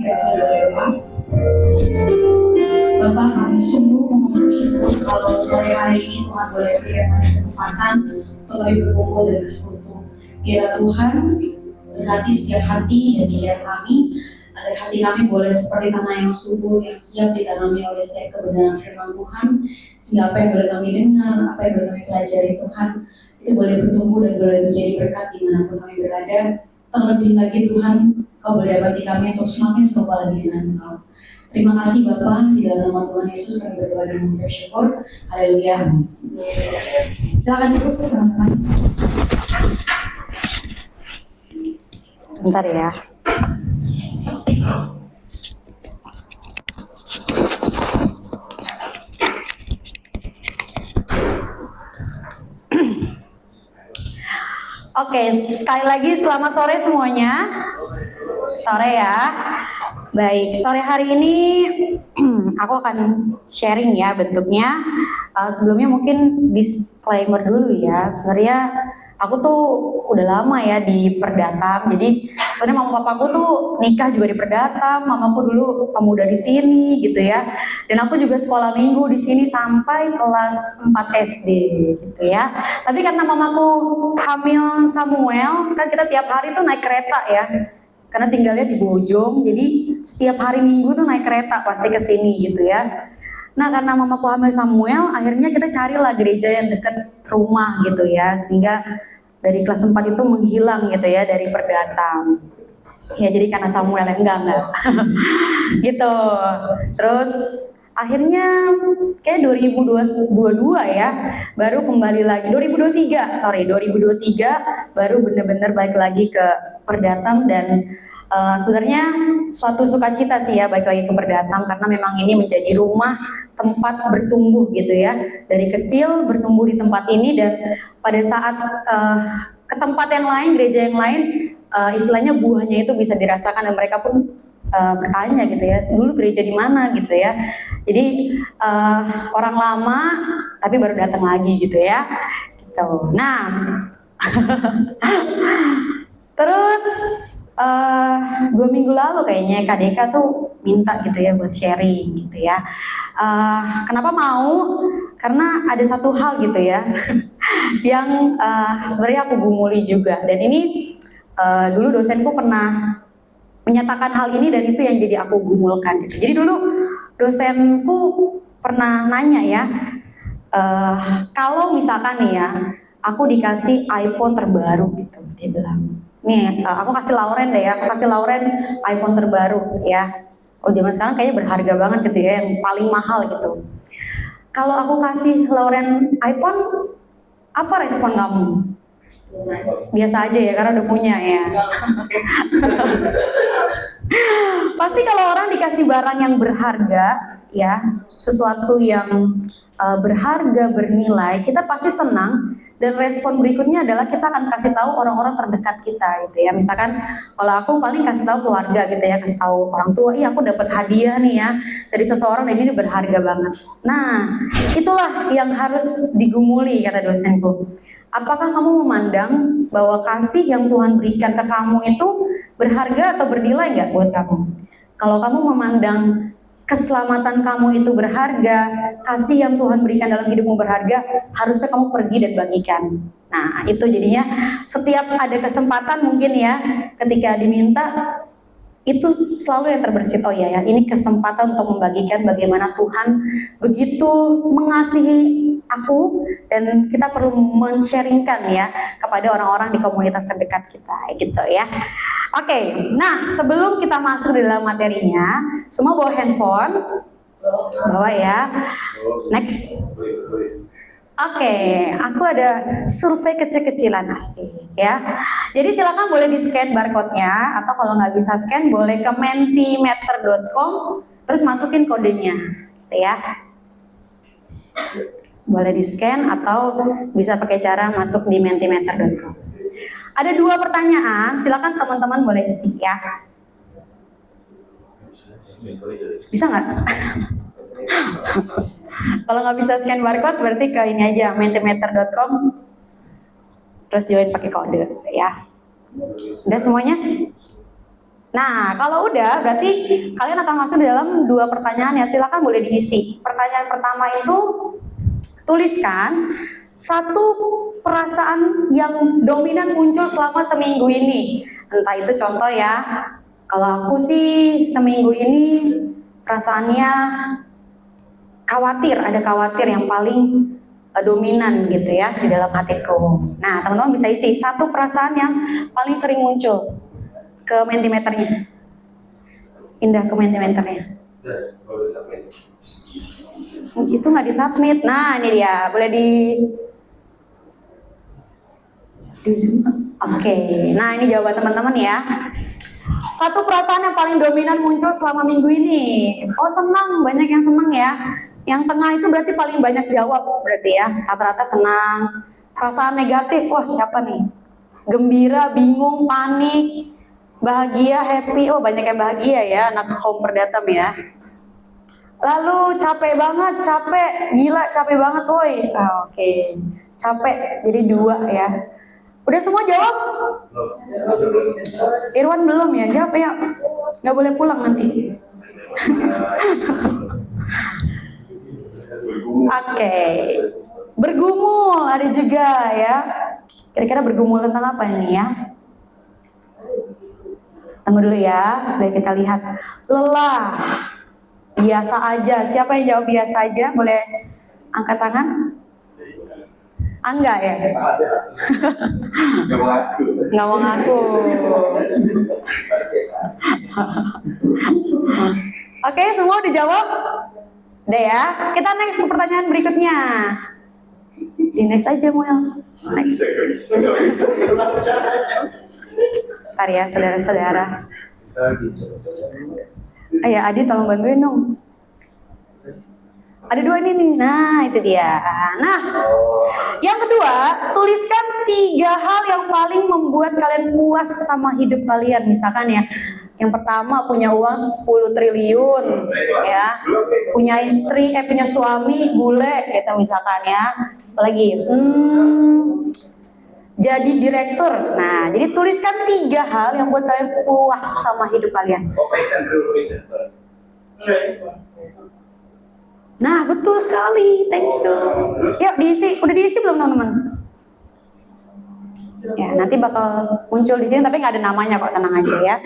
kita bisa berdoa. Bapak, kami sungguh mengucap syukur kalau sore hari ini Tuhan boleh berikan kami kesempatan untuk kami berkumpul dan bersekutu. Biarlah Tuhan berkati setiap hati dan pikiran kami, agar hati kami boleh seperti tanah yang subur yang siap ditanami oleh setiap kebenaran firman Tuhan, sehingga apa yang boleh kami dengar, apa yang boleh kami pelajari Tuhan, itu boleh bertumbuh dan boleh menjadi berkat dimanapun kami berada. Terlebih lagi Tuhan, Kau berdapati kami untuk semakin serupa lagi dengan Engkau. Terima kasih Bapa, di dalam nama Tuhan Yesus kami berdoa dan mengucap syukur. Haleluya. Silakan duduk teman-teman. Sebentar ya. Oke, sekali lagi selamat sore semuanya. Sore ya. Baik, sore hari ini aku akan sharing ya bentuknya. Sebelumnya mungkin disclaimer dulu ya. Sebenarnya aku tuh udah lama ya di Perdatam. Jadi sebenarnya mama papaku tuh nikah juga di Perdatam. Mamaku dulu pemuda di sini gitu ya. Dan aku juga sekolah minggu di sini sampai kelas 4 SD gitu ya. Tapi karena mamaku hamil Samuel, kan kita tiap hari tuh naik kereta ya. Karena tinggalnya di Bojong, jadi setiap hari Minggu tuh naik kereta pasti ke sini gitu ya. Nah, karena mamaku hamil Samuel, akhirnya kita carilah gereja yang dekat rumah gitu ya, sehingga dari kelas 4 itu menghilang gitu ya dari Perdatam. Ya, jadi karena Samuel enggak. Gitu. Terus akhirnya kayak 2022 ya, baru kembali lagi 2023 baru bener-bener balik lagi ke Perdatam. Dan sebenarnya suatu sukacita sih ya balik lagi ke Perdatam, karena memang ini menjadi rumah tempat bertumbuh gitu ya. Dari kecil bertumbuh di tempat ini, dan pada saat ke tempat yang lain, gereja yang lain, istilahnya buahnya itu bisa dirasakan, dan mereka pun bertanya gitu ya, dulu gereja di mana gitu ya. Jadi orang lama tapi baru datang lagi gitu ya. Gitu. Nah, terus 2 minggu lalu kayaknya Kak Deka tuh minta gitu ya buat sharing gitu ya. Kenapa mau? Karena ada satu hal gitu ya yang sebenarnya aku gumuli juga, dan ini dulu dosenku pernah menyatakan hal ini, dan itu yang jadi aku gumulkan gitu. Jadi dulu dosenku pernah nanya ya, kalau misalkan nih ya, aku dikasih iPhone terbaru gitu, dia bilang, nih aku kasih Lauren deh ya, aku kasih Lauren iPhone terbaru ya. Oh zaman sekarang kayaknya berharga banget gitu ya, yang paling mahal gitu. Kalau aku kasih Lauren iPhone, apa respon kamu? Biasa aja ya, karena udah punya ya. Pasti kalau orang dikasih barang yang berharga ya, sesuatu yang berharga, bernilai, kita pasti senang. Dan respon berikutnya adalah kita akan kasih tahu orang-orang terdekat kita gitu ya. Misalkan kalau aku paling kasih tahu keluarga gitu ya, kasih tahu orang tua, iya aku dapat hadiah nih ya dari seseorang dan ini berharga banget. Nah, itulah yang harus digumuli kata dosenku. Apakah kamu memandang bahwa kasih yang Tuhan berikan ke kamu itu berharga atau bernilai nggak buat kamu? Kalau kamu memandang keselamatan kamu itu berharga, kasih yang Tuhan berikan dalam hidupmu berharga, harusnya kamu pergi dan bagikan. Nah, itu jadinya setiap ada kesempatan mungkin ya, ketika diminta, itu selalu yang terbersit, oh ya, ini kesempatan untuk membagikan bagaimana Tuhan begitu mengasihi aku, dan kita perlu men-sharingkan ya kepada orang-orang di komunitas terdekat kita gitu ya. Oke, nah sebelum kita masuk di dalam materinya, semua bawa handphone, bawa ya. Next. Oke, aku ada survei kecil-kecilan asli ya. Jadi silakan boleh di scan barcode-nya, atau kalau nggak bisa scan boleh ke mentimeter.com terus masukin kodenya, gitu ya. Boleh di scan atau bisa pakai cara masuk di mentimeter.com. Ada 2 pertanyaan, silakan teman-teman boleh isi ya. Bisa nggak? Kalau nggak bisa scan barcode berarti ke ini aja, mentimeter.com terus join pakai kode ya. Udah semuanya? Nah, kalau udah berarti kalian akan masuk di dalam 2 pertanyaan ya. Silakan boleh diisi. Pertanyaan pertama itu tuliskan 1 perasaan yang dominan muncul selama seminggu ini. Entah itu contoh ya. Kalau aku sih seminggu ini perasaannya khawatir, ada khawatir yang paling dominan gitu ya di dalam hatiku. Nah, teman-teman bisa isi 1 perasaan yang paling sering muncul ke Mentimeternya. Indah ke Mentimeternya. Itu nggak disubmit. Nah, ini dia. Boleh di zoom. Oke. Nah, ini jawaban teman-teman ya. 1 perasaan yang paling dominan muncul selama minggu ini. Oh, senang. Banyak yang senang ya. Yang tengah itu berarti paling banyak jawab berarti ya. Rata-rata senang. Perasaan negatif. Wah, siapa nih? Gembira, bingung, panik, bahagia, happy. Oh, banyak yang bahagia ya, anak kaum perdatam ya. Lalu capek banget, capek, gila, capek banget, woi. Oke. Capek, jadi 2 ya. Udah semua jawab? Irwan belum ya, jawab ya. Nggak boleh pulang nanti. Oke. Bergumul ada juga ya. Kira-kira bergumul tentang apa ini ya? Tunggu dulu ya, biar kita lihat. Lelah, biasa aja. Siapa yang jawab biasa aja? Boleh angkat tangan? Enggak ya? Nggak mau ngaku. Oke, semua udah jawab? Udah ya? Kita next ke pertanyaan berikutnya. Di next aja, Muel. Next. Bentar ya, saudara-saudara. Ayo, Adi tolong bantuin dong. Ada 2 ini nih. Nah, itu dia. Nah, yang kedua, tuliskan 3 hal yang paling membuat kalian puas sama hidup kalian. Misalkan ya, yang pertama punya uang 10 triliun, ya. Punya istri, punya suami bule, gitu misalkan ya. Apalagi, jadi direktur. Nah, jadi tuliskan 3 hal yang buat kalian puas sama hidup kalian. Nah, betul sekali. Thank you. Yuk diisi. Udah diisi belum teman-teman? Ya, nanti bakal muncul di sini tapi nggak ada namanya kok, tenang aja ya.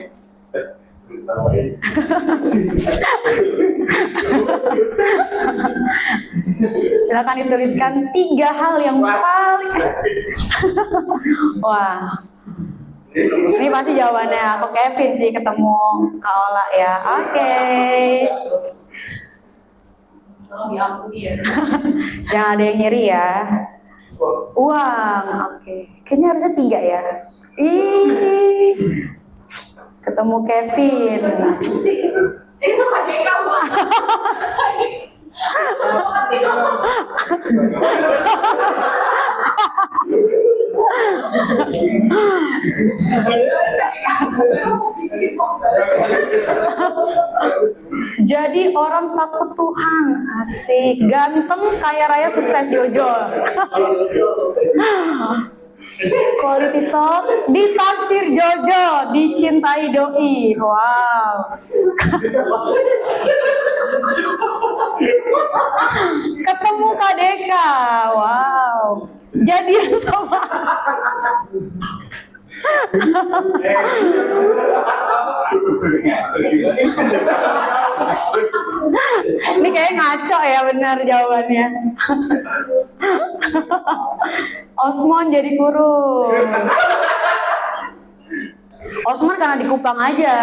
Silakan dituliskan 3 hal yang paling. Wah. Ini pasti jawabannya aku Kevin sih ketemu Kak Ola ya. Oke. Tolong diampuni ya. Jangan ada yang nyeri ya. Uang, oke. Kayaknya harusnya 3 ya. Ih, ketemu Kevin. Itu kan kamu. Jadi orang takut Tuhan, asik, ganteng, kaya raya, sukses, Jojo. Quality talk, ditaksir Jojo, dicintai Doi. Wow. Ketemu Kak Deka. Wow. Jadian sama. Ini kayak ngaco ya, benar jawabannya. Osmon jadi kurus. Osman karena di Kupang aja.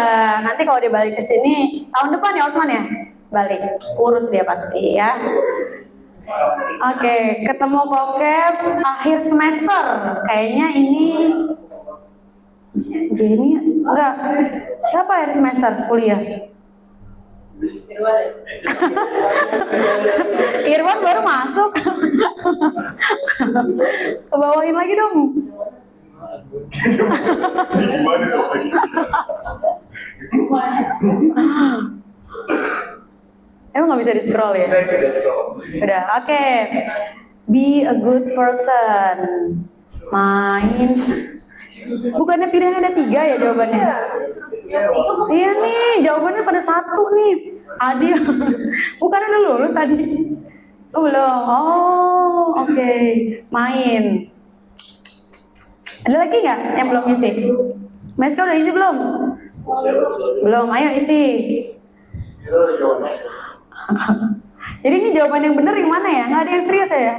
Nanti kalau dia balik ke sini tahun depan ya Osman ya, balik kurus dia pasti ya. Oke, ketemu Kokev akhir semester. Kayaknya ini Jenny enggak. Siapa akhir semester kuliah? Irwan baru masuk. Kebawain lagi dong. Emang nggak bisa di scroll ya? Udah, oke. Be a good person. Main Bukannya pilihannya ada 3 ya jawabannya? Iya nih, jawabannya pada 1 nih. Adil. Bukannya udah lulus tadi? Oh belum. Oh, oke. Main. Ada lagi nggak yang belum isi? Meska udah isi belum? Belum. Ayo isi. Jadi ini jawaban yang benar yang mana ya? Nggak ada yang serius ya?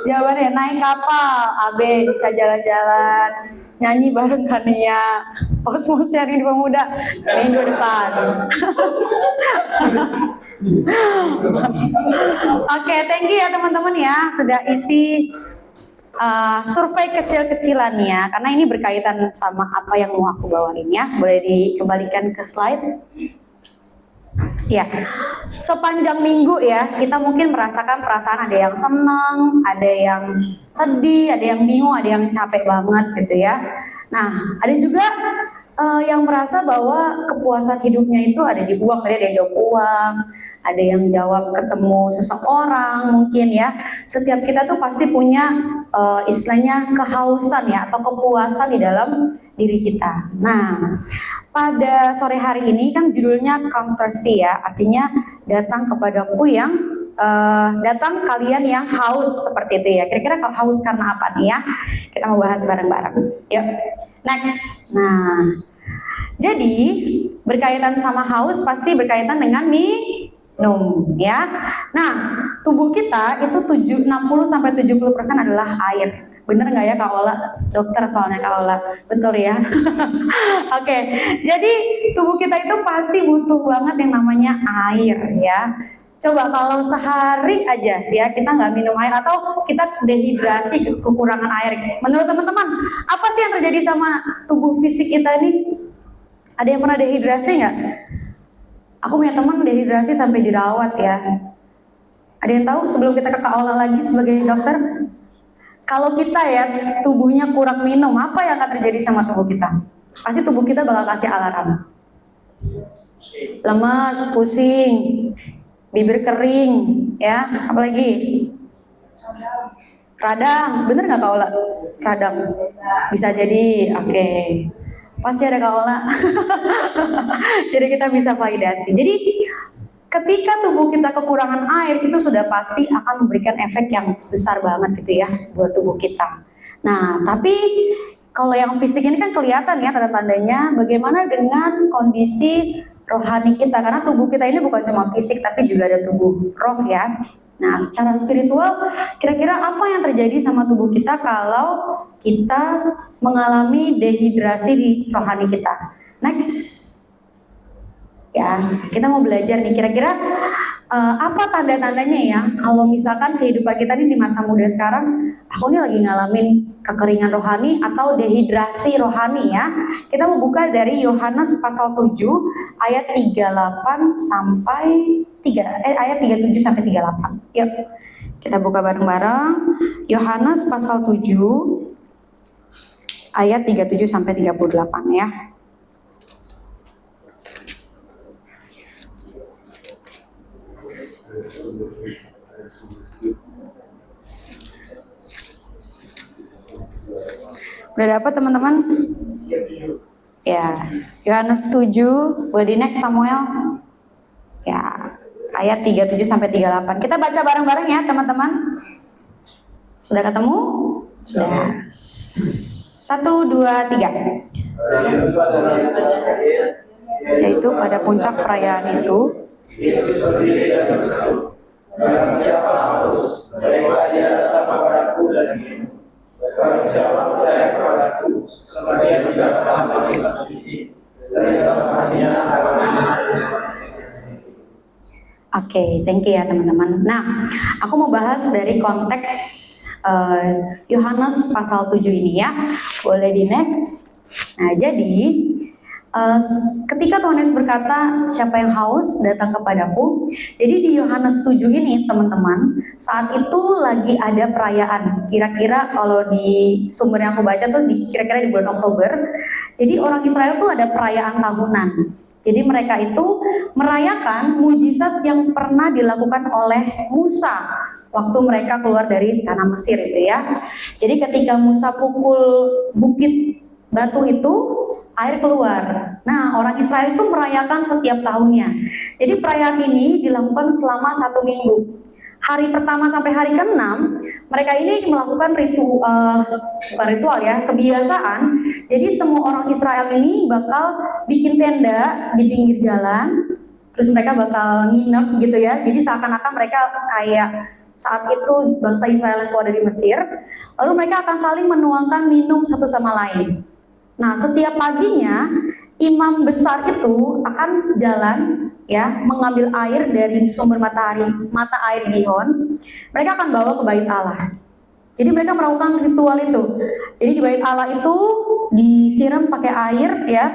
Jawabannya naik kapal, AB bisa jalan-jalan, nyanyi bareng Kania, Osmos sharing di pemuda, minggu depan. Oke, thank you ya teman-teman ya sudah isi survei kecil-kecilan ya, karena ini berkaitan sama apa yang mau aku bawain ya. Boleh dikembalikan ke slide. Ya, sepanjang minggu ya kita mungkin merasakan perasaan ada yang senang, ada yang sedih, ada yang bingung, ada yang capek banget gitu ya. Nah, ada juga yang merasa bahwa kepuasan hidupnya itu ada di uang. Tadi ada yang jawab uang, ada yang jawab ketemu seseorang mungkin ya. Setiap kita tuh pasti punya istilahnya kehausan ya atau kepuasan di dalam diri kita. Nah, pada sore hari ini kan judulnya Come Thirsty ya, artinya datang kepadaku yang datang kalian yang haus seperti itu ya. Kira-kira kalau haus karena apa nih ya? Kita mau bahas bareng-bareng. Yuk, next. Nah, jadi berkaitan sama haus pasti berkaitan dengan minum ya. Nah, tubuh kita itu 60-70% adalah air. Bener nggak ya Kak Ola? Dokter soalnya Kak Ola. Betul ya? Oke, jadi tubuh kita itu pasti butuh banget yang namanya air ya. Coba kalau sehari aja ya kita nggak minum air atau kita dehidrasi, kekurangan air. Menurut teman-teman, apa sih yang terjadi sama tubuh fisik kita ini? Ada yang pernah dehidrasi nggak? Aku punya teman dehidrasi sampai dirawat ya. Ada yang tahu sebelum kita ke Kak Ola lagi sebagai dokter? Kalau kita ya tubuhnya kurang minum, apa yang akan terjadi sama tubuh kita? Pasti tubuh kita bakal kasih alarm. Lemas, pusing, bibir kering, ya, apalagi? Radang, bener nggak Kak Ola? Radang, bisa jadi, oke. Pasti ada Kak Ola. Jadi kita bisa validasi. Jadi ketika tubuh kita kekurangan air itu sudah pasti akan memberikan efek yang besar banget gitu ya buat tubuh kita. Nah, tapi kalau yang fisik ini kan kelihatan ya tanda-tandanya. Bagaimana dengan kondisi rohani kita? Karena tubuh kita ini bukan cuma fisik tapi juga ada tubuh roh ya. Nah, secara spiritual kira-kira apa yang terjadi sama tubuh kita kalau kita mengalami dehidrasi di rohani kita? Next. Ya, kita mau belajar nih kira-kira apa tanda-tandanya ya kalau misalkan kehidupan kita nih di masa muda sekarang, aku nih lagi ngalamin kekeringan rohani atau dehidrasi rohani ya. Kita mau buka dari Yohanes pasal 7 ayat 38 sampai ayat 37 sampai 38. Yuk. Kita buka bareng-bareng Yohanes pasal 7 ayat 37 sampai 38 ya. Udah dapat teman-teman? Ya, Yohanes 7, boleh di next Samuel? Ya, ayat 37 sampai 38. Kita baca bareng-bareng ya teman-teman. Sudah ketemu? Sudah. 1, 2, 3. Yaitu pada puncak perayaan itu, barang siapa haus, baiklah dia datang kepadaku dan minum. Barang siapa percaya kepadaku, selama dia tidak pernah mandi suci, dari dalam hatinya akan mengalir. Oke, thank you ya teman-teman. Nah, aku mau bahas dari konteks Yohanes pasal 7 ini ya. Boleh di next. Nah, jadi ketika Tuhan Yesus berkata, siapa yang haus datang kepadaku. Jadi di Yohanes 7 ini teman-teman, saat itu lagi ada perayaan. Kira-kira kalau di sumber yang aku baca tuh kira-kira di bulan Oktober. Jadi orang Israel tuh ada perayaan tahunan. Jadi mereka itu merayakan mujizat yang pernah dilakukan oleh Musa waktu mereka keluar dari tanah Mesir itu ya. Jadi ketika Musa pukul bukit batu itu air keluar. Nah, orang Israel itu merayakan setiap tahunnya. Jadi perayaan ini dilakukan selama 1 minggu. Hari pertama sampai hari ke-6, mereka ini melakukan bukan ritual ya, kebiasaan. Jadi semua orang Israel ini bakal bikin tenda di pinggir jalan, terus mereka bakal nginep gitu ya. Jadi seakan-akan mereka kayak saat itu bangsa Israel yang keluar dari Mesir, lalu mereka akan saling menuangkan minum satu sama lain. Nah, setiap paginya imam besar itu akan jalan ya, mengambil air dari sumber mata air Gihon. Mereka akan bawa ke bait Allah. Jadi mereka melakukan ritual itu. Jadi di bait Allah itu disiram pakai air ya.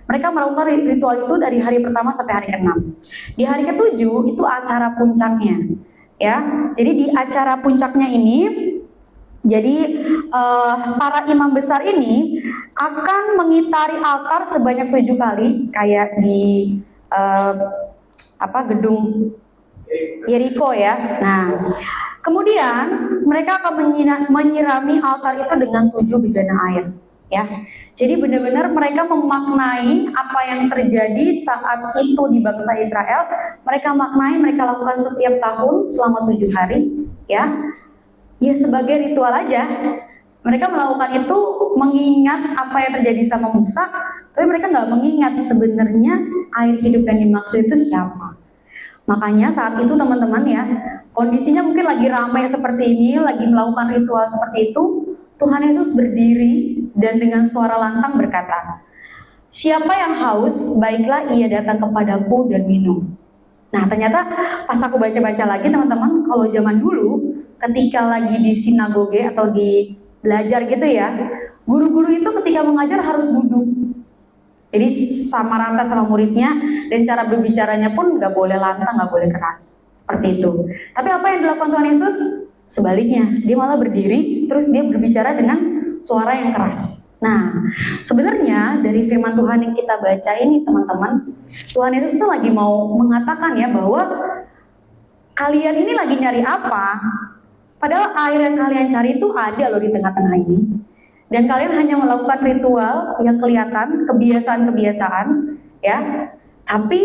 Mereka melakukan ritual itu dari hari pertama sampai hari ke-6. Di hari ke-7 itu acara puncaknya. Ya, jadi di acara puncaknya ini, jadi para imam besar ini akan mengitari altar sebanyak 7 kali, kayak di gedung Yeriko ya. Nah, kemudian mereka akan menyirami altar itu dengan 7 bejana air, ya. Jadi benar-benar mereka memaknai apa yang terjadi saat itu di bangsa Israel. Mereka maknai, mereka lakukan setiap tahun selama 7 hari, ya. Ya sebagai ritual aja. Mereka melakukan itu mengingat apa yang terjadi sama Musa, tapi mereka nggak mengingat sebenarnya air hidup yang dimaksud itu siapa. Makanya saat itu teman-teman ya, kondisinya mungkin lagi ramai seperti ini, lagi melakukan ritual seperti itu, Tuhan Yesus berdiri dan dengan suara lantang berkata, "Siapa yang haus, baiklah ia datang kepadaku dan minum." Nah, ternyata pas aku baca-baca lagi teman-teman, kalau zaman dulu ketika lagi di sinagoge atau di belajar gitu ya, guru-guru itu ketika mengajar harus duduk. Jadi sama rata sama muridnya, dan cara berbicaranya pun nggak boleh lantang, nggak boleh keras. Seperti itu. Tapi apa yang dilakukan Tuhan Yesus? Sebaliknya, dia malah berdiri, terus dia berbicara dengan suara yang keras. Nah, sebenarnya dari firman Tuhan yang kita baca ini teman-teman, Tuhan Yesus itu lagi mau mengatakan ya bahwa kalian ini lagi nyari apa? Padahal air yang kalian cari itu ada loh di tengah-tengah ini. Dan kalian hanya melakukan ritual yang kelihatan, kebiasaan-kebiasaan, ya. Tapi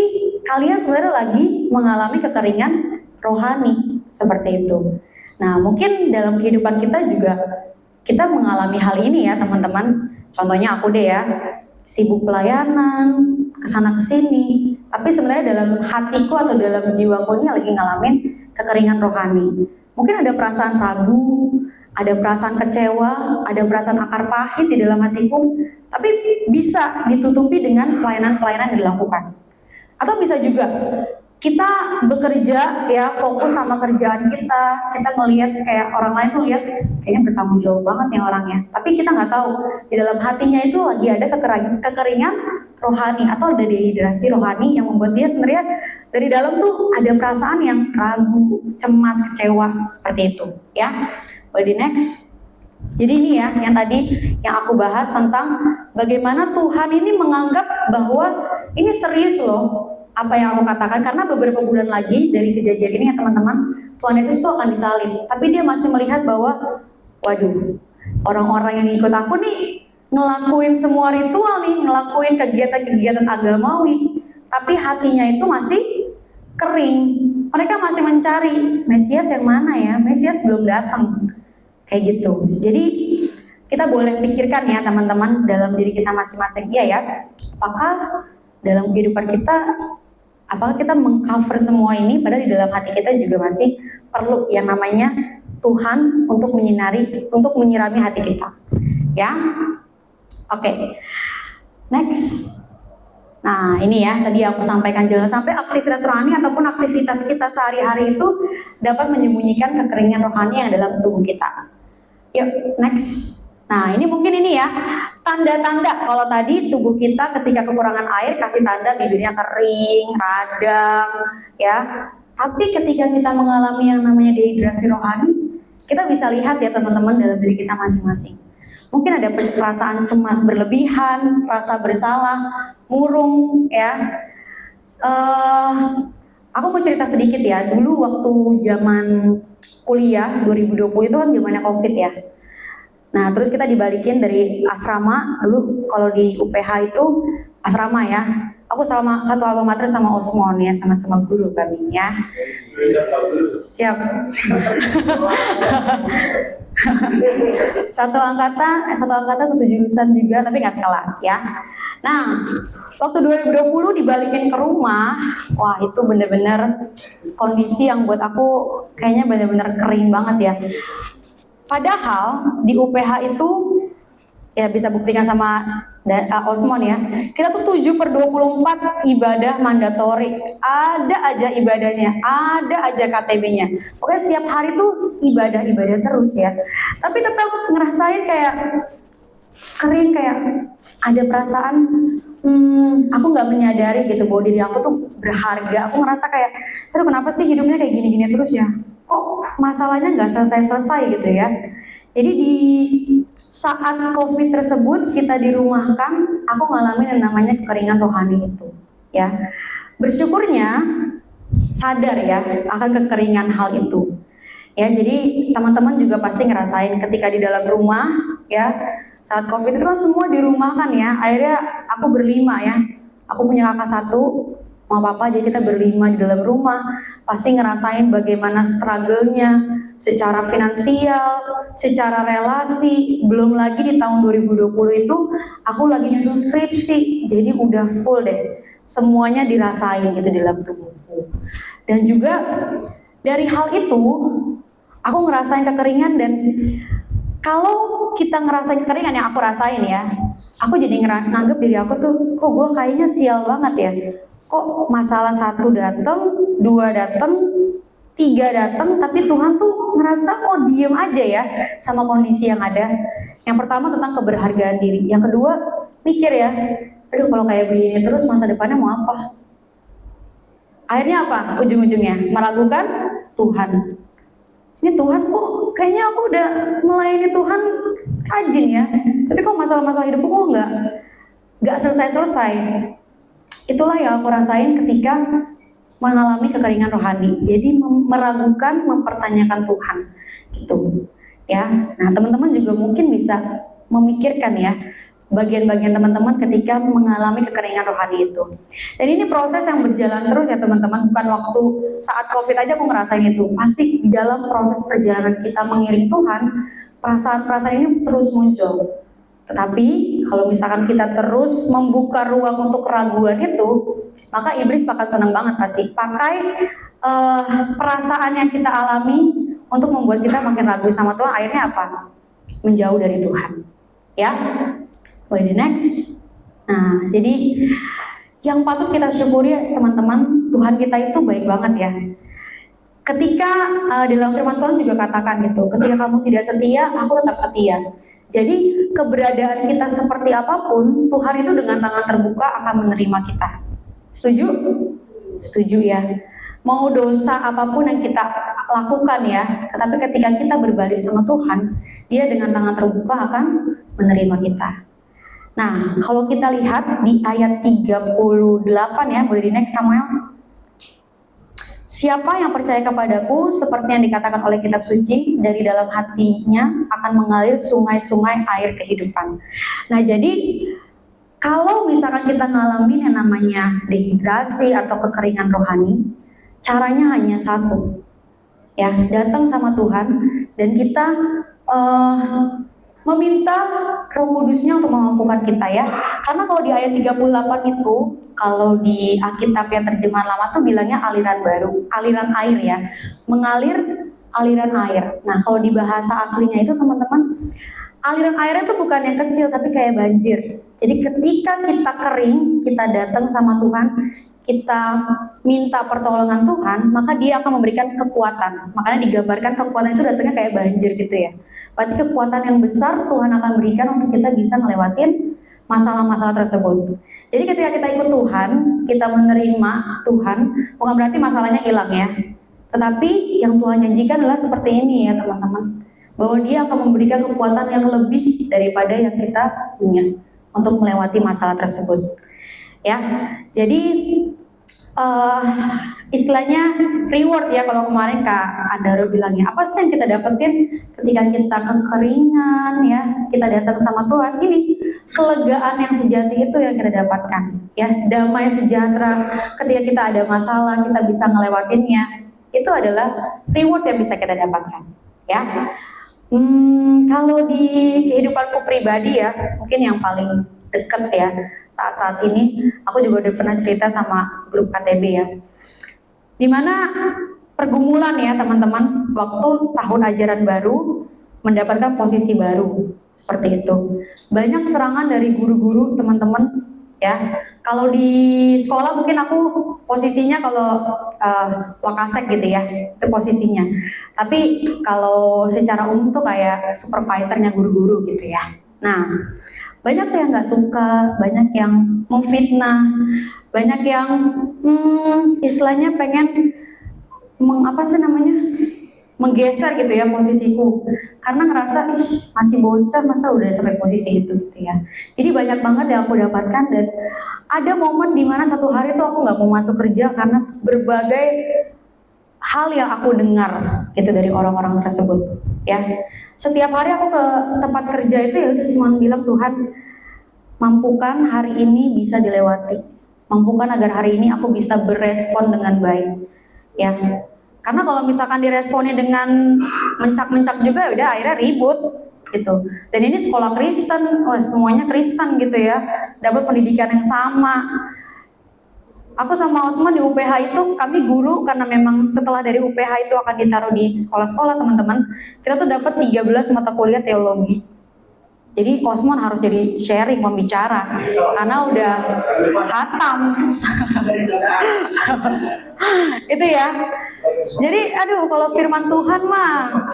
kalian sebenarnya lagi mengalami kekeringan rohani seperti itu. Nah, mungkin dalam kehidupan kita juga kita mengalami hal ini ya teman-teman. Contohnya aku deh ya, sibuk pelayanan, kesana kesini. Tapi sebenarnya dalam hatiku atau dalam jiwaku ini lagi ngalamin kekeringan rohani. Mungkin ada perasaan ragu, ada perasaan kecewa, ada perasaan akar pahit di dalam hatiku. Tapi bisa ditutupi dengan pelayanan-pelayanan yang dilakukan. Atau bisa juga kita bekerja ya, fokus sama kerjaan kita ngelihat kayak orang lain tuh lihat kayaknya bertanggung jawab banget nih orangnya, tapi kita nggak tahu di dalam hatinya itu lagi ada kekeringan rohani atau ada dehidrasi rohani yang membuat dia sebenarnya dari dalam tuh ada perasaan yang ragu, cemas, kecewa seperti itu ya. Boleh next. Jadi ini ya yang tadi yang aku bahas tentang bagaimana Tuhan ini menganggap bahwa ini serius loh apa yang aku katakan, karena beberapa bulan lagi dari kejadian ini ya teman-teman, Tuhan Yesus itu akan disalib. Tapi dia masih melihat bahwa, waduh, orang-orang yang ikut aku nih ngelakuin semua ritual nih, ngelakuin kegiatan-kegiatan agamawi, tapi hatinya itu masih kering. Mereka masih mencari Mesias yang mana ya, Mesias belum datang. Kayak gitu. Jadi kita boleh pikirkan ya teman-teman dalam diri kita masing-masing. Iya ya, apakah dalam kehidupan kita, apakah kita mengcover semua ini, padahal di dalam hati kita juga masih perlu yang namanya Tuhan untuk menyirami hati kita, ya. Oke. Next. Nah, ini ya tadi aku sampaikan, jangan sampai aktivitas rohani ataupun aktivitas kita sehari-hari itu dapat menyembunyikan kekeringan rohani yang dalam tubuh kita. Yuk, next. Nah, ini mungkin ini ya, tanda-tanda kalau tadi tubuh kita ketika kekurangan air kasih tanda bibirnya kering, radang, ya. Tapi ketika kita mengalami yang namanya dehidrasi rohani, kita bisa lihat ya teman-teman dalam diri kita masing-masing. Mungkin ada perasaan cemas berlebihan, rasa bersalah, murung, ya. Aku mau cerita sedikit ya. Dulu waktu zaman kuliah 2020 itu kan zamannya COVID ya. Nah, terus kita dibalikin dari asrama, lalu kalau di UPH itu asrama ya. Aku sama satu alma mater sama Osmon ya, sama-sama guru kami ya. Siap. satu angkatan satu jurusan juga, tapi nggak sekelas ya. Nah, waktu 2020 dibalikin ke rumah, wah itu bener-bener kondisi yang buat aku kayaknya bener-bener kering banget ya. Padahal di UPH itu ya bisa buktikan sama Osmon ya, kita tuh 7/24 ibadah mandatori, ada aja ibadahnya, ada aja KTB-nya. Pokoknya setiap hari tuh ibadah terus ya. Tapi tetap ngerasain kayak kering, kayak ada perasaan aku nggak menyadari gitu bahwa diri aku tuh berharga. Aku ngerasa kayak, aduh kenapa sih hidupnya kayak gini-gini terus ya? Kok masalahnya nggak selesai-selesai gitu ya? Jadi di saat COVID tersebut kita dirumahkan, aku ngalamin yang namanya kekeringan rohani itu, ya. Bersyukurnya sadar ya akan kekeringan hal itu. Ya, jadi teman-teman juga pasti ngerasain ketika di dalam rumah, ya. Saat COVID itu kan semua dirumahkan ya. Akhirnya aku berlima ya. Aku punya kakak satu, sama papa, jadi kita berlima di dalam rumah. Pasti ngerasain bagaimana struggle-nya secara finansial, secara relasi. Belum lagi di tahun 2020 itu aku lagi nyusun skripsi, jadi udah full deh. Semuanya dirasain gitu di dalam tubuhku. Dan juga dari hal itu aku ngerasain kekeringan, dan kalau kita ngerasain kekeringan yang aku rasain ya, aku jadi nganggep diri aku tuh, kok gue kayaknya sial banget ya. Kok masalah 1 datang, 2 datang, 3 datang, tapi Tuhan tuh ngerasa kok diem aja ya sama kondisi yang ada. Yang pertama tentang keberhargaan diri. Yang kedua mikir ya, aduh kalau kayak begini terus masa depannya mau apa? Akhirnya apa? Ujung-ujungnya meragukan Tuhan. Ini Tuhan kok kayaknya aku udah melayani Tuhan rajin ya, tapi kok masalah-masalah hidupku kok nggak selesai-selesai. Itulah yang aku rasain ketika mengalami kekeringan rohani. Jadi meragukan, mempertanyakan Tuhan itu, ya. Nah, teman-teman juga mungkin bisa memikirkan ya bagian-bagian teman-teman ketika mengalami kekeringan rohani itu. Dan ini proses yang berjalan terus ya teman-teman. Bukan waktu saat COVID aja aku ngerasain itu. Pasti di dalam proses perjalanan kita mengiring Tuhan, perasaan-perasaan ini terus muncul. Tetapi kalau misalkan kita terus membuka ruang untuk keraguan itu, maka iblis bakal senang banget pasti pakai perasaan yang kita alami untuk membuat kita makin ragu sama Tuhan. Akhirnya apa? Menjauh dari Tuhan. Ya, the next. Nah, jadi yang patut kita syukuri teman-teman, Tuhan kita itu baik banget ya. Ketika dalam firman Tuhan juga katakan gitu, ketika kamu tidak setia, aku tetap setia. Jadi keberadaan kita seperti apapun, Tuhan itu dengan tangan terbuka akan menerima kita. Setuju? Setuju ya. Mau dosa apapun yang kita lakukan ya, tetapi ketika kita berbalik sama Tuhan, Dia dengan tangan terbuka akan menerima kita. Nah, kalau kita lihat di ayat 38 ya, boleh di next Samuel. Siapa yang percaya kepadaku, seperti yang dikatakan oleh kitab suci, dari dalam hatinya akan mengalir sungai-sungai air kehidupan. Nah, jadi kalau misalkan kita ngalamin yang namanya dehidrasi atau kekeringan rohani, caranya hanya satu, ya, datang sama Tuhan dan kita meminta Roh Kudusnya untuk memampukan kita ya. Karena kalau di ayat 38 itu, kalau di Alkitab yang terjemahan lama tuh bilangnya aliran baru, aliran air ya, mengalir aliran air. Nah, kalau di bahasa aslinya itu teman-teman, aliran airnya tuh bukan yang kecil tapi kayak banjir. Jadi ketika kita kering, kita datang sama Tuhan, kita minta pertolongan Tuhan, maka Dia akan memberikan kekuatan. Makanya digambarkan kekuatan itu datangnya kayak banjir gitu ya. Berarti kekuatan yang besar Tuhan akan berikan untuk kita bisa ngelewatin masalah-masalah tersebut. Jadi ketika kita ikut Tuhan, kita menerima Tuhan, bukan berarti masalahnya hilang ya. Tetapi yang Tuhan janjikan adalah seperti ini ya teman-teman, bahwa Dia akan memberikan kekuatan yang lebih daripada yang kita punya untuk melewati masalah tersebut. Ya, jadi istilahnya reward ya, kalau kemarin Kak Andaro bilangnya, apa sih yang kita dapetin ketika kita kekeringan ya, kita datang sama Tuhan, ini kelegaan yang sejati itu yang kita dapatkan ya, damai sejahtera ketika kita ada masalah, kita bisa ngelewatinnya, itu adalah reward yang bisa kita dapatkan ya. Kalau di kehidupanku pribadi ya, mungkin yang paling deket ya saat-saat ini, aku juga udah pernah cerita sama grup KTB ya, dimana pergumulan ya teman-teman, waktu tahun ajaran baru mendapatkan posisi baru seperti itu, banyak serangan dari guru-guru teman-teman ya. Kalau di sekolah mungkin aku posisinya kalau wakasek gitu ya, itu posisinya. Tapi kalau secara umum tuh kayak supervisornya guru-guru gitu ya. Nah, banyak tuh yang nggak suka, banyak yang memfitnah, banyak yang istilahnya pengen menggeser gitu ya posisiku, karena ngerasa masih bocah, masa udah sampai posisi itu gitu ya. Jadi banyak banget yang aku dapatkan, dan ada momen dimana satu hari tuh aku nggak mau masuk kerja karena berbagai hal yang aku dengar gitu dari orang-orang tersebut ya. Setiap hari aku ke tempat kerja itu ya udah cuma bilang, Tuhan mampukan hari ini bisa dilewati, mampukan agar hari ini aku bisa berespon dengan baik ya. Karena kalau misalkan diresponnya dengan mencak-mencak juga, ya udah akhirnya ribut gitu. Dan ini sekolah Kristen, semuanya Kristen gitu ya, dapat pendidikan yang sama. Aku sama Osman di UPH itu, kami guru, karena memang setelah dari UPH itu akan ditaruh di sekolah-sekolah teman-teman, kita tuh dapat 13 mata kuliah teologi. Jadi Osman harus jadi sharing, pembicara, karena udah hatam. Itu ya. Jadi aduh, kalau firman Tuhan mah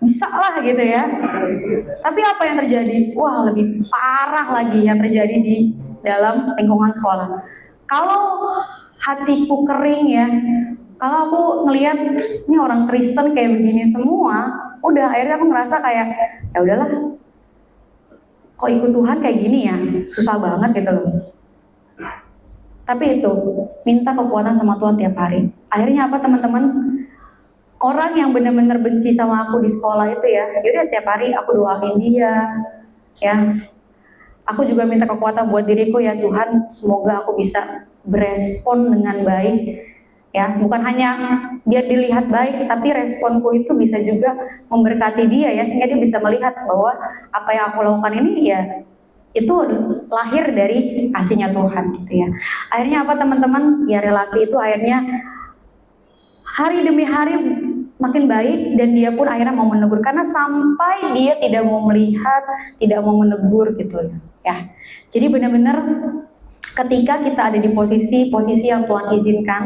bisa lah gitu ya. Tapi apa yang terjadi? Wah, lebih parah lagi yang terjadi di dalam lingkungan sekolah. Kalau hatiku kering ya, kalau aku ngelihat ini orang Kristen kayak begini semua, udah akhirnya aku ngerasa kayak ya udahlah, kok ikut Tuhan kayak gini ya, susah banget gitu loh. Tapi itu, minta kekuatan sama Tuhan tiap hari. Akhirnya apa teman-teman? Orang yang benar-benar benci sama aku di sekolah itu ya, yaudah setiap hari aku doain dia, ya. Aku juga minta kekuatan buat diriku ya, Tuhan semoga aku bisa berespon dengan baik. Ya, bukan hanya biar dilihat baik, tapi responku itu bisa juga memberkati dia ya, sehingga dia bisa melihat bahwa apa yang aku lakukan ini ya itu lahir dari kasihnya Tuhan gitu ya. Akhirnya apa teman-teman? Ya relasi itu akhirnya hari demi hari makin baik, dan dia pun akhirnya mau menegur, karena sampai dia tidak mau melihat, tidak mau menegur gitu ya. Jadi benar-benar ketika kita ada di posisi yang Tuhan izinkan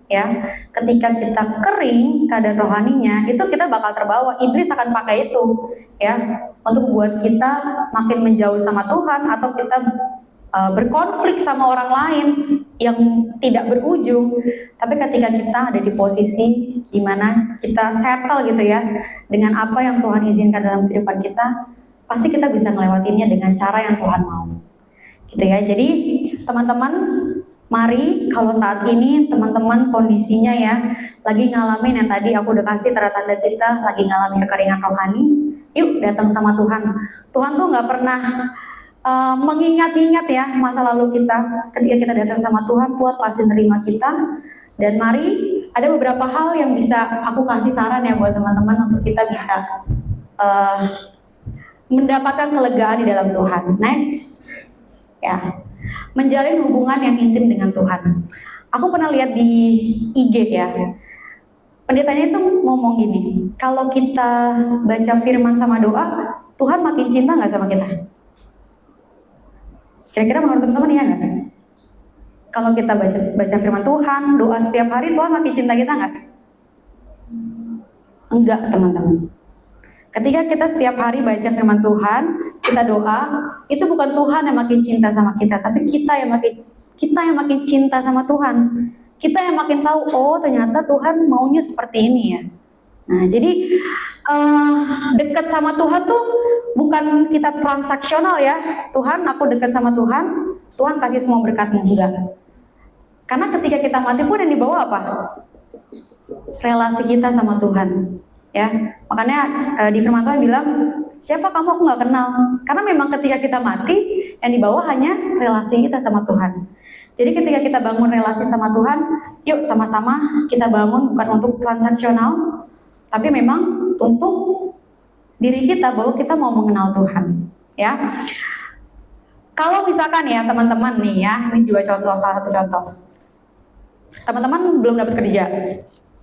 ya, ketika kita kering keadaan rohaninya, itu kita bakal terbawa, iblis akan pakai itu ya untuk buat kita makin menjauh sama Tuhan, atau kita berkonflik sama orang lain yang tidak berujung. Tapi ketika kita ada di posisi di mana kita settle gitu ya dengan apa yang Tuhan izinkan dalam kehidupan kita, pasti kita bisa ngelewatinnya dengan cara yang Tuhan mau gitu ya. Jadi teman-teman, mari kalau saat ini teman-teman kondisinya ya lagi ngalamin yang tadi aku udah kasih tanda-tanda, kita lagi ngalamin kekeringan rohani, yuk datang sama Tuhan. Tuhan tuh nggak pernah mengingat-ingat ya masa lalu kita. Ketika kita datang sama Tuhan, Tuhan pasti nerima kita. Dan mari, ada beberapa hal yang bisa aku kasih saran ya buat teman-teman untuk kita bisa mendapatkan kelegaan di dalam Tuhan. Next, ya, menjalin hubungan yang intim dengan Tuhan. Aku pernah lihat di IG ya, pendetanya itu ngomong gini, kalau kita baca firman sama doa, Tuhan makin cinta nggak sama kita? Kira-kira menurut teman-teman iya nggak? Kalau kita baca firman Tuhan, doa setiap hari, Tuhan makin cinta kita nggak? Enggak teman-teman. Ketika kita setiap hari baca firman Tuhan, kita doa, itu bukan Tuhan yang makin cinta sama kita, tapi kita yang makin cinta sama Tuhan. Kita yang makin tahu, oh ternyata Tuhan maunya seperti ini ya. Nah, jadi dekat sama Tuhan tuh bukan kita transaksional ya. Tuhan, aku dekat sama Tuhan, Tuhan kasih semua berkat-Mu, enggak. Karena ketika kita mati pun yang dibawa apa? Relasi kita sama Tuhan. Ya, makanya di firman Tuhan bilang, siapa kamu, aku nggak kenal. Karena memang ketika kita mati, yang dibawa hanya relasi kita sama Tuhan. Jadi ketika kita bangun relasi sama Tuhan, yuk sama-sama kita bangun bukan untuk transaksional, tapi memang untuk diri kita bahwa kita mau mengenal Tuhan. Ya, kalau misalkan ya teman-teman nih ya, ini juga contoh, salah satu contoh. Teman-teman belum dapat kerja,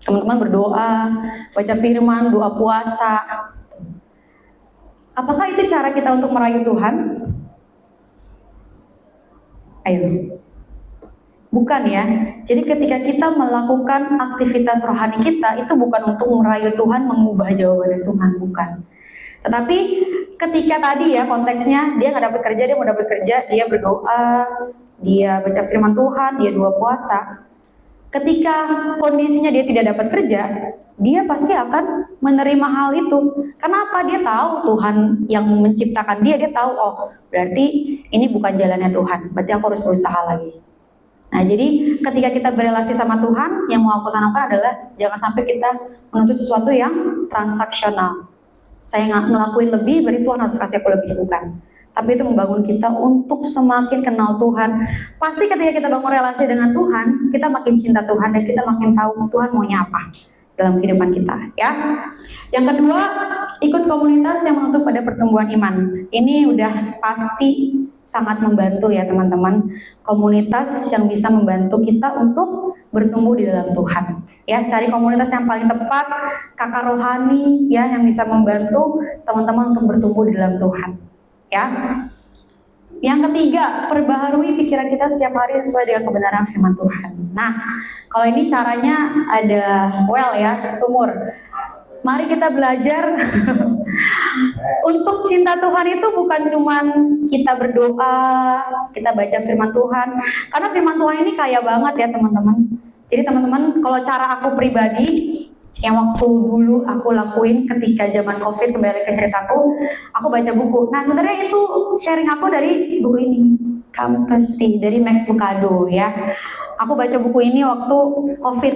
teman-teman berdoa, baca firman, doa puasa. Apakah itu cara kita untuk merayu Tuhan? Ayo. Bukan ya. Jadi ketika kita melakukan aktivitas rohani kita, itu bukan untuk merayu Tuhan, mengubah jawaban Tuhan, bukan. Tetapi ketika tadi ya konteksnya, dia nggak dapat kerja, dia mau dapat kerja, dia berdoa, dia baca firman Tuhan, dia doa puasa. Ketika kondisinya dia tidak dapat kerja, dia pasti akan menerima hal itu. Kenapa? Dia tahu Tuhan yang menciptakan dia tahu, oh berarti ini bukan jalannya Tuhan, berarti aku harus berusaha lagi. Nah jadi ketika kita berelasi sama Tuhan, yang mau aku tanamkan adalah jangan sampai kita menuntut sesuatu yang transaksional. Saya ngelakuin lebih, berarti Tuhan harus kasih aku lebih, bukan. Tapi itu membangun kita untuk semakin kenal Tuhan. Pasti ketika kita bangun relasi dengan Tuhan, kita makin cinta Tuhan dan kita makin tahu Tuhan maunya apa dalam kehidupan kita, ya. Yang kedua, ikut komunitas yang menuntut pada pertumbuhan iman. Ini udah pasti sangat membantu ya teman-teman. Komunitas yang bisa membantu kita untuk bertumbuh di dalam Tuhan. Ya, cari komunitas yang paling tepat, kakak rohani ya yang bisa membantu teman-teman untuk bertumbuh di dalam Tuhan. Ya. Yang ketiga, perbaharui pikiran kita setiap hari sesuai dengan kebenaran firman Tuhan. Nah, kalau ini caranya ada sumur. Mari kita belajar untuk cinta Tuhan itu bukan cuman kita berdoa, kita baca firman Tuhan. Karena firman Tuhan ini kaya banget ya teman-teman. Jadi teman-teman, kalau cara aku pribadi, yang waktu dulu aku lakuin ketika zaman COVID, kembali ke ceritaku, aku baca buku. Nah sebenarnya itu sharing aku dari buku ini, Come Thirsty, dari Max Lucado ya. Aku baca buku ini waktu COVID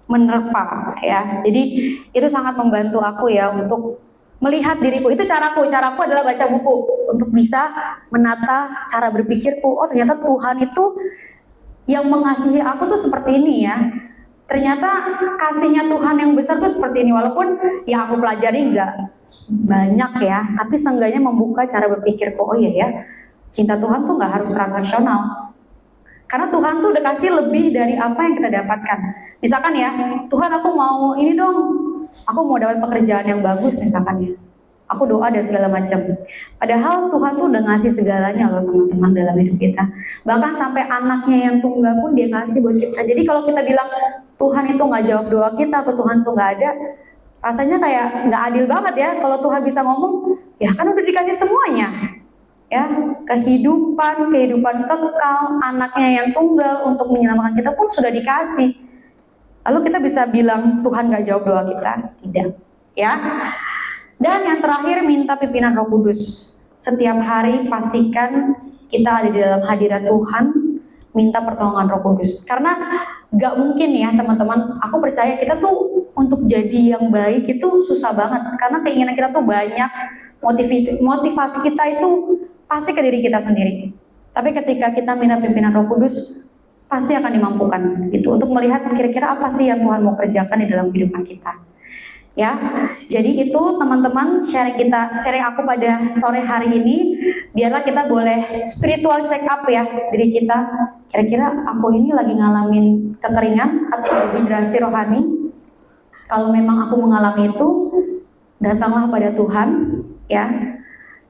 menerpa ya. Jadi itu sangat membantu aku ya untuk melihat diriku. Itu caraku adalah baca buku untuk bisa menata cara berpikirku. Oh ternyata Tuhan itu yang mengasihi aku tuh seperti ini ya. Ternyata kasihnya Tuhan yang besar tuh seperti ini. Walaupun yang aku pelajari nggak banyak ya, tapi seenggaknya membuka cara berpikirku. Oh iya ya, cinta Tuhan tuh nggak harus transaksional. Karena Tuhan tuh udah kasih lebih dari apa yang kita dapatkan. Misalkan ya, Tuhan aku mau ini dong, aku mau dapat pekerjaan yang bagus misalkan ya. Aku doa dan segala macam. Padahal Tuhan tuh udah ngasih segalanya loh teman-teman dalam hidup kita. Bahkan sampai anaknya yang tunggal pun dia kasih buat kita. Jadi kalau kita bilang Tuhan itu nggak jawab doa kita atau Tuhan tuh nggak ada, rasanya kayak nggak adil banget ya. Kalau Tuhan bisa ngomong, ya kan udah dikasih semuanya. Ya, kehidupan kekal, anaknya yang tunggal untuk menyelamatkan kita pun sudah dikasih. Lalu kita bisa bilang Tuhan nggak jawab doa kita? Tidak. Ya. Dan yang terakhir, minta pimpinan Roh Kudus. Setiap hari pastikan kita ada di dalam hadirat Tuhan, minta pertolongan Roh Kudus. Karena gak mungkin ya teman-teman, aku percaya kita tuh untuk jadi yang baik itu susah banget. Karena keinginan kita tuh banyak, motivasi kita itu pasti ke diri kita sendiri. Tapi ketika kita minta pimpinan Roh Kudus, pasti akan dimampukan gitu untuk melihat kira-kira apa sih yang Tuhan mau kerjakan di dalam kehidupan kita. Ya, jadi itu teman-teman sharing aku pada sore hari ini. Biarlah kita boleh spiritual check up ya diri kita. Kira-kira aku ini lagi ngalamin kekeringan atau dehidrasi rohani. Kalau memang aku mengalami itu, datanglah pada Tuhan ya.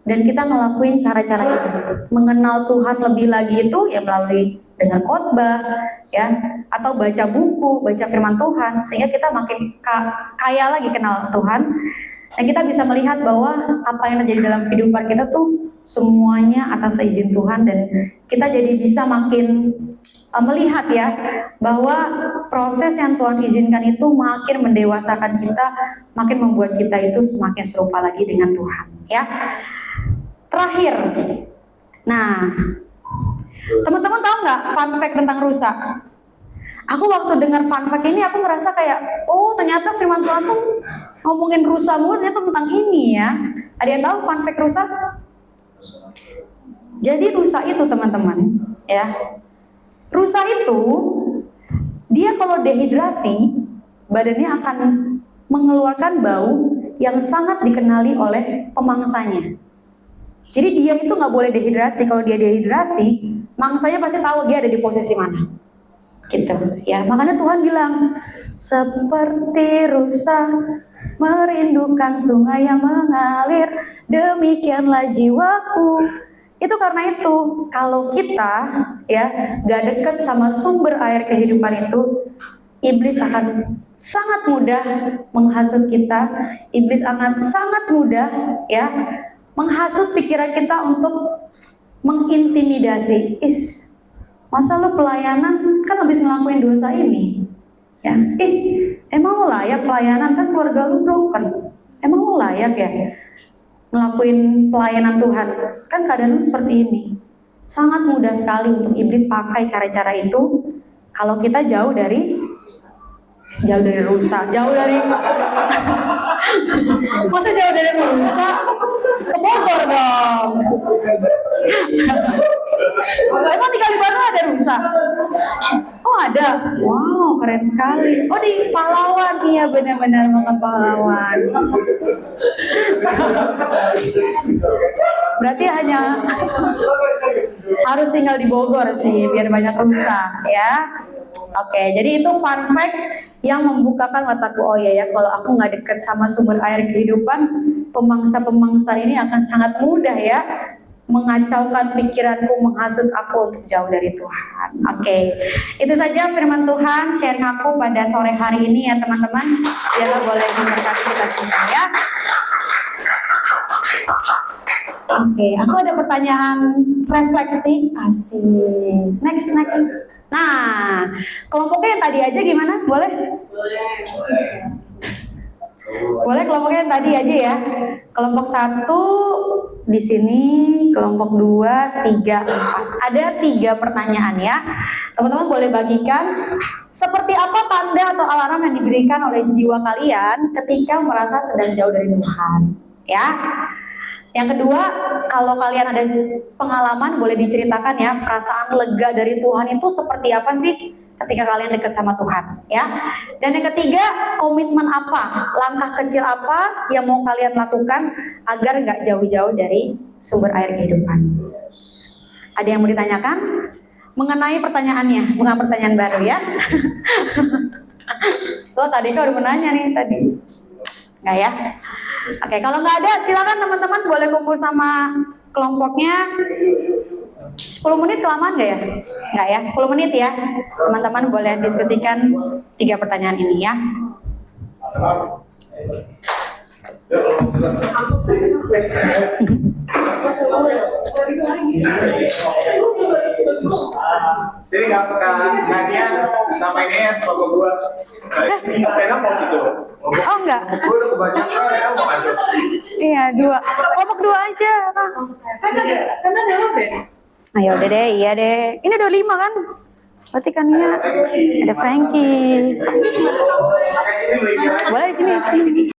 Dan kita ngelakuin cara-cara itu. Mengenal Tuhan lebih lagi itu ya melalui dengar khotbah ya, atau baca buku, baca firman Tuhan, sehingga kita makin kaya lagi kenal Tuhan. Dan kita bisa melihat bahwa apa yang terjadi dalam kehidupan kita tuh semuanya atas izin Tuhan. Dan kita jadi bisa makin melihat ya bahwa proses yang Tuhan izinkan itu makin mendewasakan kita, makin membuat kita itu semakin serupa lagi dengan Tuhan ya. Terakhir, nah teman-teman tahu nggak fun fact tentang rusa? Aku waktu dengar fun fact ini aku ngerasa kayak, oh ternyata firman Tuhan tuh ngomongin rusa mulu, ternyata tentang ini ya. Ada yang tahu fun fact rusa? Jadi rusa itu teman-teman, ya. Rusa itu dia kalau dehidrasi, badannya akan mengeluarkan bau yang sangat dikenali oleh pemangsanya. Jadi dia itu nggak boleh dehidrasi. Kalau dia dehidrasi, mangsanya pasti tahu dia ada di posisi mana. Gitu, ya. Makanya Tuhan bilang, seperti rusa merindukan sungai yang mengalir, demikianlah jiwaku. Itu karena itu, kalau kita ya gak dekat sama sumber air kehidupan itu, iblis akan sangat mudah menghasut kita. Iblis akan sangat mudah ya menghasut pikiran kita untuk mengintimidasi. Masa lo pelayanan kan habis ngelakuin dosa ini? Ya, emang lo layak pelayanan, kan keluarga lo broken. Emang lo layak ya ngelakuin pelayanan Tuhan? Kan keadaan lo seperti ini. Sangat mudah sekali untuk iblis pakai cara-cara itu kalau kita jauh dari rusa, jauh dari masa jauh dari rusa ke Bogor dong. Emang di Kalibata ada rusa? Oh ada, wow keren sekali. Oh di Pahlawan, iya benar-benar makan pahlawan. Berarti hanya harus tinggal di Bogor sih biar banyak rusa ya. Oke, jadi itu fun fact yang membukakan mataku. Oh ya, kalau aku nggak dekat sama sumber air kehidupan, pemangsa-pemangsa ini akan sangat mudah ya mengacaukan pikiranku, menghasut aku untuk jauh dari Tuhan. Oke, itu saja firman Tuhan sharing aku pada sore hari ini ya teman-teman. Biarlah boleh memberkati kita semua ya. Oke, aku ada pertanyaan refleksi. Asik. Next. Nah, kelompoknya yang tadi aja gimana? Boleh? Boleh kelompoknya yang tadi aja ya. Kelompok 1 di sini, kelompok 2, 3, 4. Ada 3 pertanyaan ya. Teman-teman boleh bagikan seperti apa tanda atau alarm yang diberikan oleh jiwa kalian ketika merasa sedang jauh dari Tuhan, ya. Yang kedua, kalau kalian ada pengalaman boleh diceritakan ya, perasaan lega dari Tuhan itu seperti apa sih ketika kalian dekat sama Tuhan, ya. Dan yang ketiga, komitmen apa, langkah kecil apa yang mau kalian lakukan agar nggak jauh-jauh dari sumber air kehidupan. Ada yang mau ditanyakan? Mengenai pertanyaannya, bukan pertanyaan baru ya. Lo tadi kan udah menanya nih tadi, nggak ya? Oke, kalau nggak ada, silakan teman-teman boleh kumpul sama kelompoknya. 10 menit kelamaan nggak ya? Nggak ya, 10 menit ya. Teman-teman boleh diskusikan 3 pertanyaan ini ya. Sini kalian sampai ini kelompok 2. Pena mau situ. Oh enggak. Gue udah kebanyakan, kamu mau masuk. Iya, 2. Kelompok 2 aja. Kan ada apa ya? Ayo udah deh, iya deh. Ini udah 5 kan? Berarti kan ya ada Frankie. Pakai sini beli. Boleh di sini.